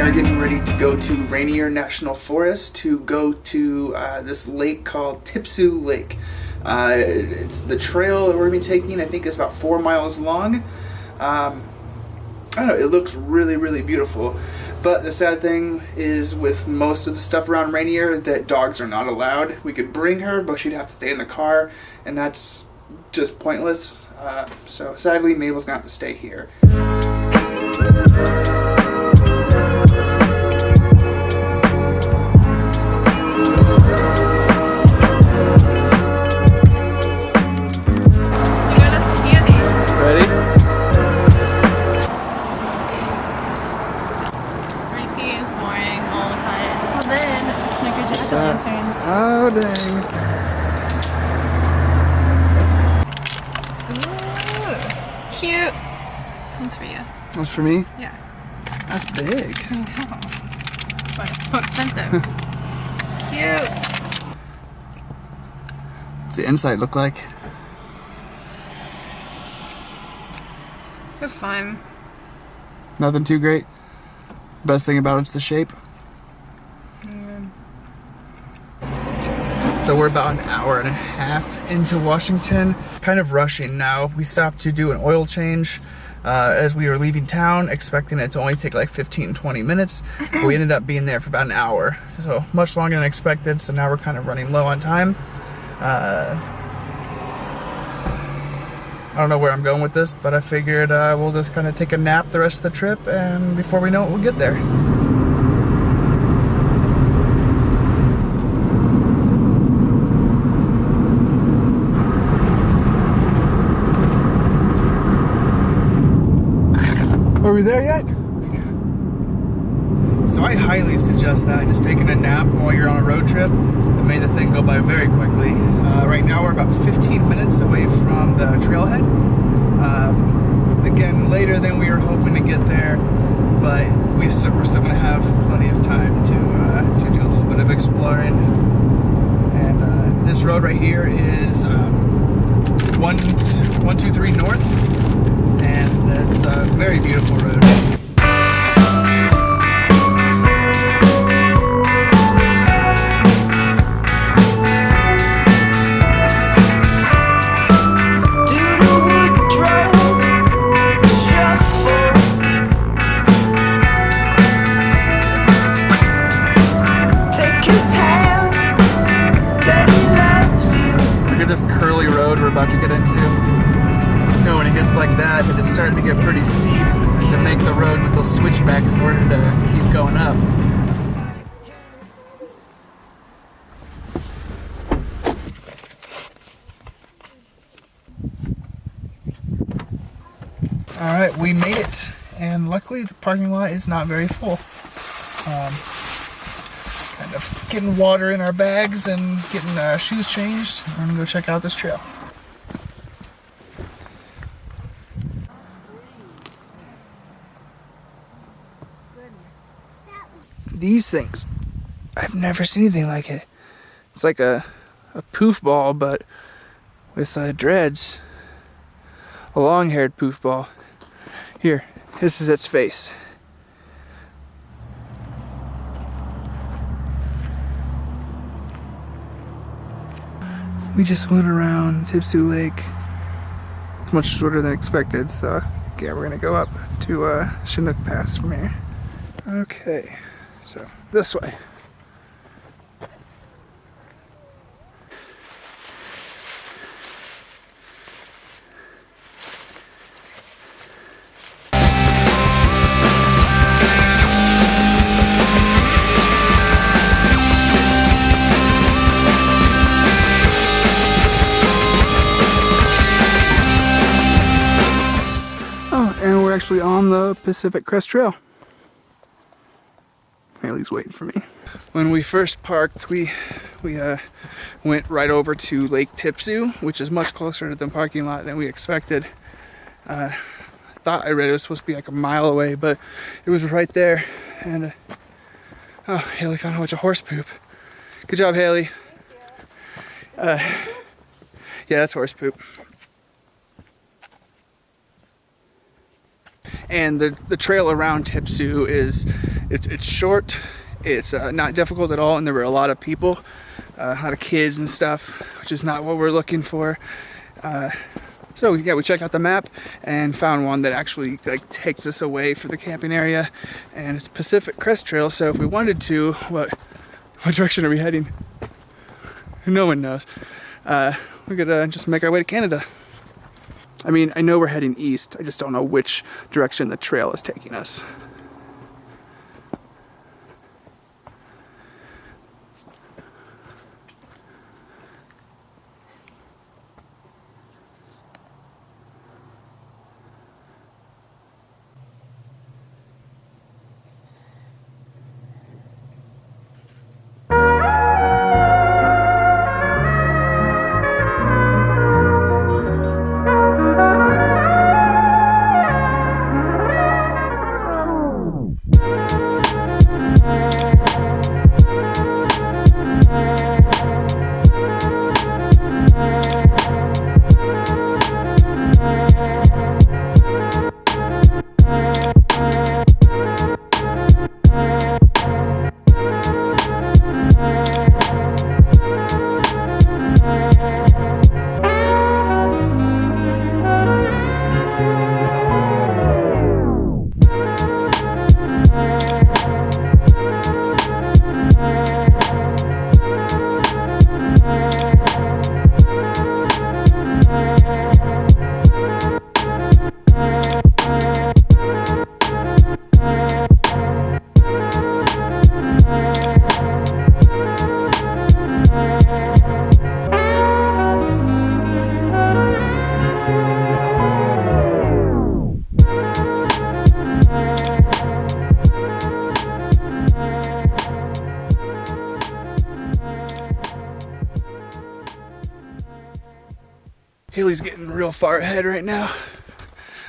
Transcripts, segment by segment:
are getting ready to go to Rainier National Forest to go to this lake called Tipsoo Lake. It's the trail that we're going to be taking. I think it's about 4 miles long. I don't know, it looks really, really beautiful. But the sad thing is with most of the stuff around Rainier that dogs are not allowed. We could bring her, but she'd have to stay in the car, and that's just pointless. So sadly, Mabel's going to have to stay here. Oh, dang. Ooh, cute. This one's for you. That's for me? Yeah. That's big. I know. But it's so expensive. Cute. What's the inside look like? You're fine. Nothing too great? Best thing about it's the shape? So we're about an hour and a half into Washington. Kind of rushing now. We stopped to do an oil change as we were leaving town, expecting it to only take like 15-20 minutes. But we ended up being there for about an hour. So much longer than expected, so now we're kind of running low on time. I don't know where I'm going with this, but I figured we'll just kind of take a nap the rest of the trip, and before we know it, we'll get there. Are we there yet? So I highly suggest that, just taking a nap while you're on a road trip. It made the thing go by very quickly. Right now we're about 15 minutes away from the trailhead. Again, later than we were hoping to get there, but we're still going to have plenty of time to do a little bit of exploring. And this road right here is 123 North. And it's a very beautiful road. Look at this curly road we're about to get into. When it gets like that, it's starting to get pretty steep to make the road with those switchbacks in order to keep going up. Alright, we made it, and luckily the parking lot is not very full. Kind of getting water in our bags and getting shoes changed. We're gonna go check out this trail. These things, I've never seen anything like it. It's like a poof ball, but with dreads. A long-haired poof ball. Here, this is its face. We just went around Tipsoo Lake. It's much shorter than expected, so yeah, we're gonna go up to Chinook Pass from here. Okay. So, this way. Oh, and we're actually on the Pacific Crest Trail. Haley's waiting for me. When we first parked, we went right over to Lake Tipsoo, which is much closer to the parking lot than we expected. I thought I read it was supposed to be like a mile away, but it was right there. And oh, Haley found a bunch of horse poop. Good job, Haley. Yeah, that's horse poop. And the trail around Tipsoo is It's short, it's not difficult at all, and there were a lot of people, a lot of kids and stuff, which is not what we're looking for. So yeah, we checked out the map and found one that actually like takes us away from the camping area, and it's Pacific Crest Trail. So if we wanted to, what direction are we heading? No one knows. We could just make our way to Canada. I mean, I know we're heading east. I just don't know which direction the trail is taking us. Haley's getting real far ahead right now.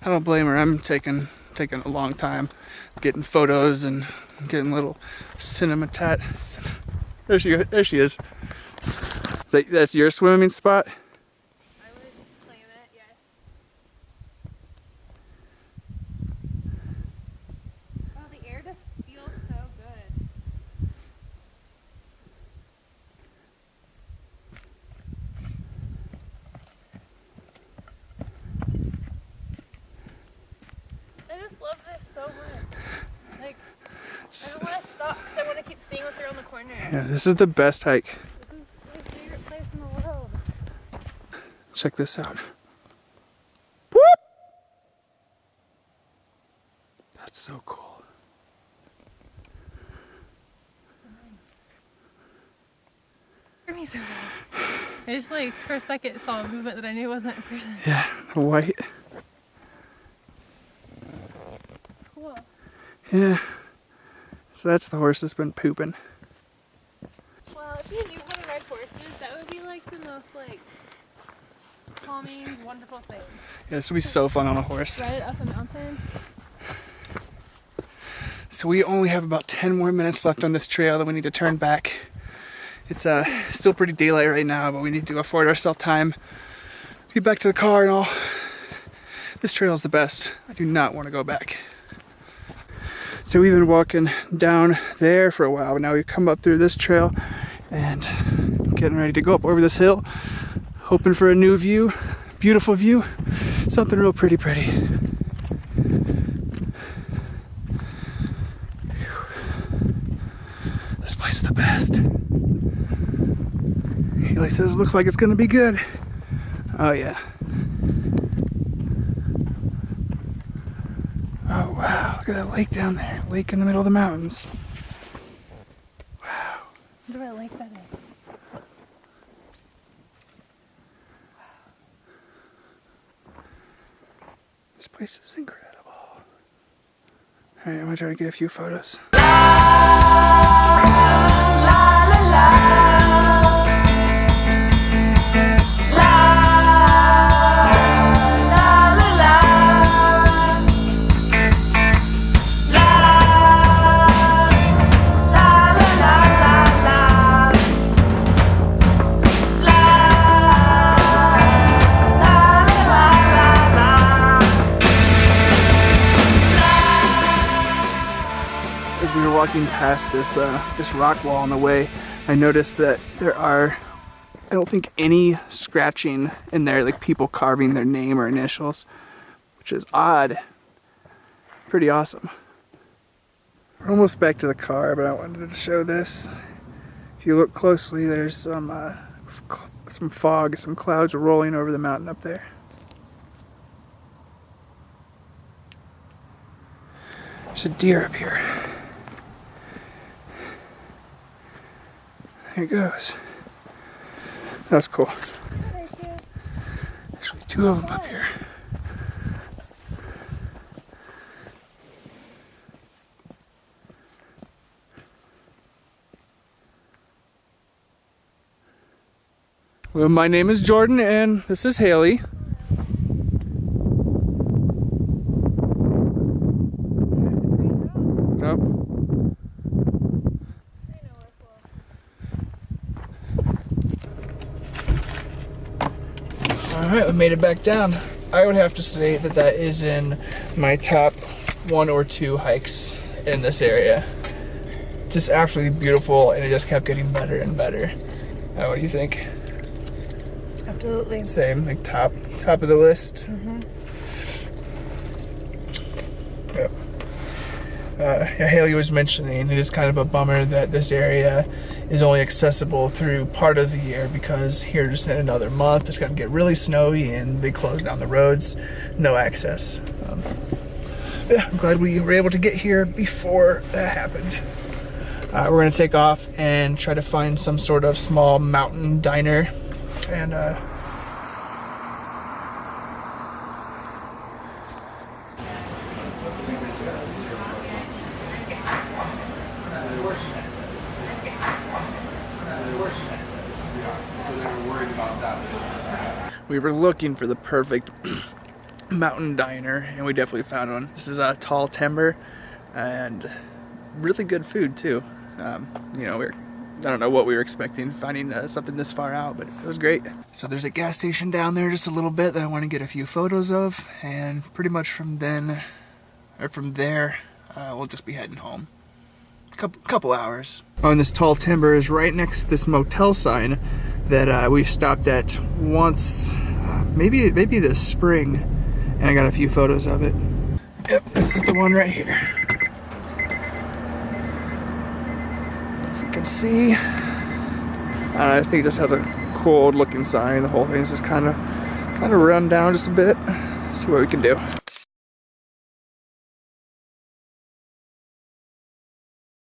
I don't blame her. I'm taking a long time getting photos and getting little cinematat. There she is. That's your swimming spot? I would claim it, yes. Oh, the air just feels so good. I just love this so much. Like, I don't want to stop because I want to keep seeing what's around the corner. Yeah, this is the best hike. This is my favorite place in the world. Check this out. Whoop! That's so cool. Me so bad. I just like for a second saw a movement that I knew wasn't a person. Yeah, white. Cool. Yeah. So that's the horse that's been pooping. Well, if you want to ride horses, that would be like the most like calming, wonderful thing. Yeah, this would be so fun on a horse. Ride it up a mountain. So we only have about 10 more minutes left on this trail, then we need to turn back. It's still pretty daylight right now, but we need to afford ourselves time to get back to the car and all. This trail is the best. I do not want to go back. So we've been walking down there for a while, but now we've come up through this trail and getting ready to go up over this hill, hoping for a new view, beautiful view, something real pretty. This place is the best. Haley says it looks like it's gonna be good. Oh yeah. Oh wow, look at that lake down there. Lake in the middle of the mountains. Wow. What do I like that is? This place is incredible. Alright, I'm gonna try to get a few photos. walking past this this rock wall on the way, I noticed that there are, I don't think, any scratching in there, like people carving their name or initials, which is odd. Pretty awesome. We're almost back to the car, but I wanted to show this. If you look closely, there's some fog, some clouds are rolling over the mountain up there. There's a deer up here. There he goes. That's cool. Actually, 2 of them up here. Well, my name is Jordan and this is Haley. Oh. Alright, we made it back down. I would have to say that that is in my top 1 or 2 hikes in this area. Just absolutely beautiful, and it just kept getting better and better. What do you think? Absolutely. Same, like top of the list. Mm-hmm. Yep. Yeah, Haley was mentioning it is kind of a bummer that this area is only accessible through part of the year, because here just in another month it's going to get really snowy and they close down the roads, no access. Yeah, I'm glad we were able to get here before that happened. We're going to take off and try to find some sort of small mountain diner and we were looking for the perfect mountain diner, and we definitely found one. This is a Tall Timber, and really good food too. You know, I don't know what we were expecting, finding something this far out, but it was great. So there's a gas station down there just a little bit that I want to get a few photos of, and pretty much from there, we'll just be heading home. Couple hours. Oh, and this Tall Timber is right next to this motel sign that we've stopped at once, maybe this spring, and I got a few photos of it. Yep, this is the one right here. If you can see, I think it just has a cool looking sign. The whole thing's just kind of run down just a bit. See what we can do.